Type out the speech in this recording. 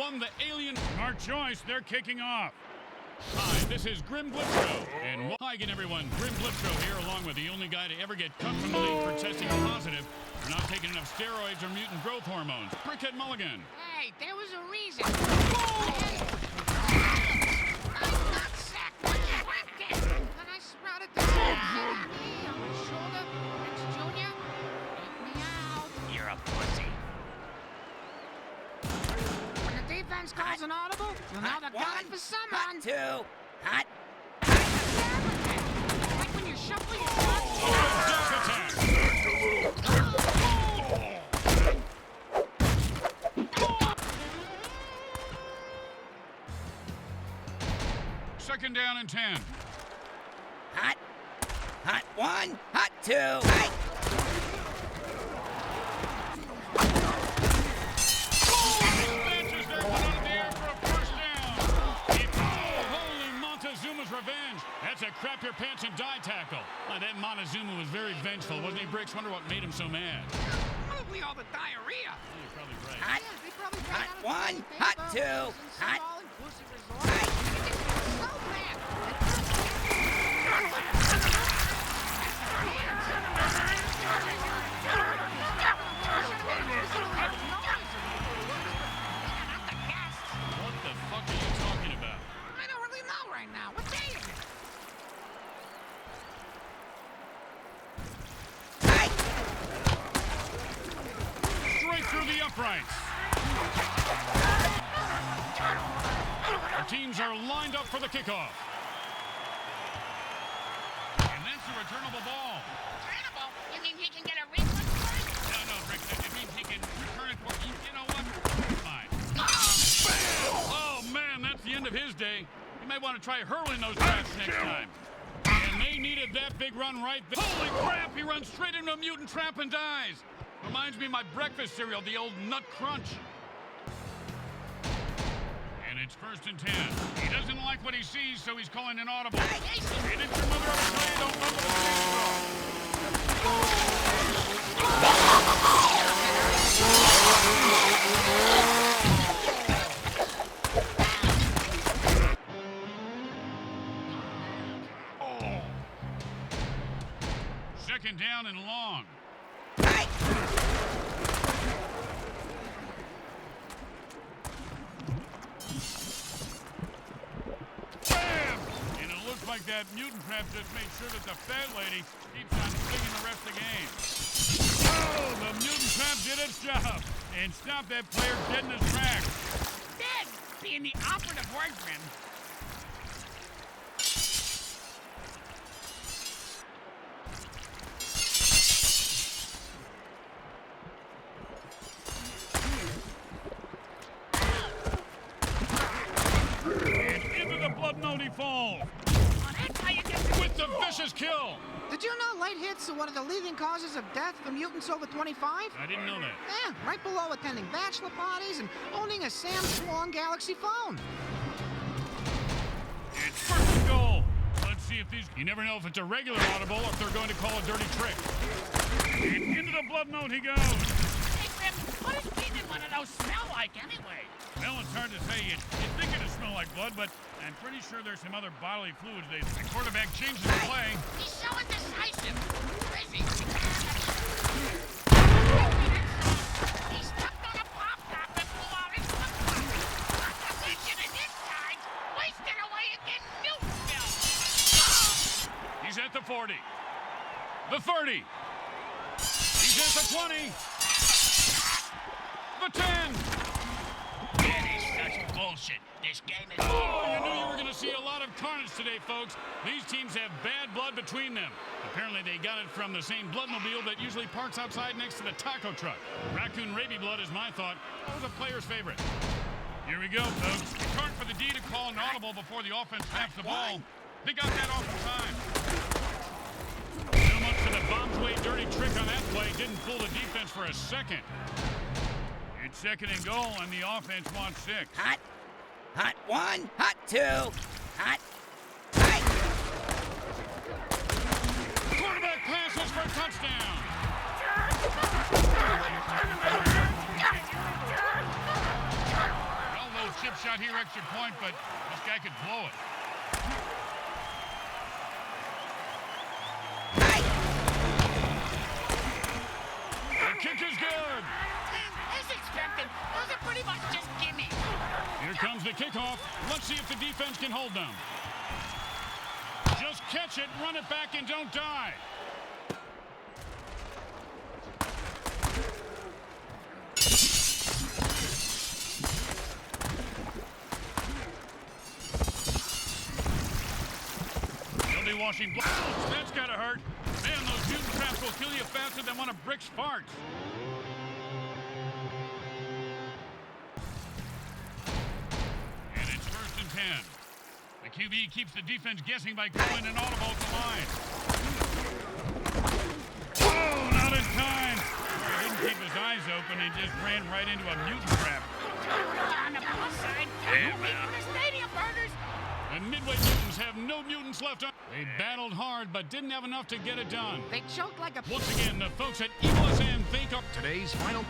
won the alien. Smart choice. They're kicking off. Hi, this is Grim Blitzo, and hi again, everyone. Grim Blitzo here, along with the only guy to ever get cut from the league for testing positive for not taking enough steroids or mutant growth hormones. Brickhead Mulligan. Hey, there was a reason. Nutsack! When I sprouted the knee on my shoulder, Rex Jr. Get me out. You're a pussy. When the defense calls an audible, you'll know they're coming for someone. Hot two. Hot. Like when you shuffle your Death attack. Second down and 10. Hot. Hot one. Hot two. Hot. Launches their one out of the air for a first down. Holy Montezuma's revenge. That's a crap your pants and die tackle. That Montezuma was very vengeful, wasn't he, Bricks? Wonder what made him so mad. Probably all the diarrhea. You're probably right. Hot. Yeah, they probably Hot ran out of one, toilet hot paper, two, was in some hot. all-inclusive resort. It just was so bad. What the fuck are you talking about? I don't really know right now. What day is it? Straight through the uprights. Our teams are lined up for the kickoff. And that's a returnable ball. Returnable? You mean he can get a refund for it? No, Rick, it means he can return it for you. You know what? Fine. Oh, man, that's the end of his day. You may want to try hurling those traps next time. And they needed that big run right there. Holy crap, he runs straight into a mutant trap and dies. Reminds me of my breakfast cereal, the old Nut Crunch. And it's first and 10. He doesn't like what he sees, so he's calling an audible. And it's your mother of the day, don't remember the Second down and long. Bam! And it looks like that mutant trap just made sure that the fat lady keeps on singing the rest of the game. Oh, the mutant trap did its job and stopped that player dead in his tracks. Dead being the operative word, Grim. And into the blood note he falls. Well, that's how you get the With the vicious kill. Did you know light hits are one of the leading causes of death for mutants over 25? I didn't know that. Yeah, right below attending bachelor parties and owning a Samsung Galaxy phone. It's first and goal. Let's see if these... You never know if it's a regular audible or if they're going to call a dirty trick. And into the blood note he goes. Hey, Grim, what does being in one of those smell like anyway? Well, it's hard to say. You'd think it'd smell like blood, but I'm pretty sure there's some other bodily fluids. The quarterback changes the play. He's so indecisive. Crazy. He stepped on a pop-top and blew out his flip-flop. He should have hit times, wasted away again Newtonville. He's at the 40. The 30. He's at the 20. The 10. That is such bullshit. This game is... Oh, you knew you were going to see a lot of carnage today, folks. These teams have bad blood between them. Apparently, they got it from the same bloodmobile that usually parks outside next to the taco truck. Raccoon rabies blood is my thought. That was a player's favorite. Here we go, folks. It's hard for the D to call an audible before the offense snaps the ball. They got that off in time. So much for the bomb's way dirty trick on that play. Didn't fool the defense for a second. It's second and goal, and the offense wants 6. Hot. Hot one. Hot two. Hot. Quarterback passes for a touchdown. Well, chip shot here, extra point, but this guy could blow it. The kick is good. As expected, those are pretty much just gimmies. Here comes the kickoff. Let's see if the defense can hold them. Just catch it, run it back, and don't die. They'll be washing blood. That's gotta hurt. Man, those mutant traps will kill you faster than one of Brick's farts. And it's 1st and 10. The QB keeps the defense guessing by calling an audible at the line. Oh, not in time. He didn't keep his eyes open. He just ran right into a mutant trap. On the plus side, Yeah, no meat man. for the stadium burgers. The Midway Mutants have no mutants left on. They battled hard, but didn't have enough to get it done. They choked like a... Once again, the folks at Evil SM think up. Today's final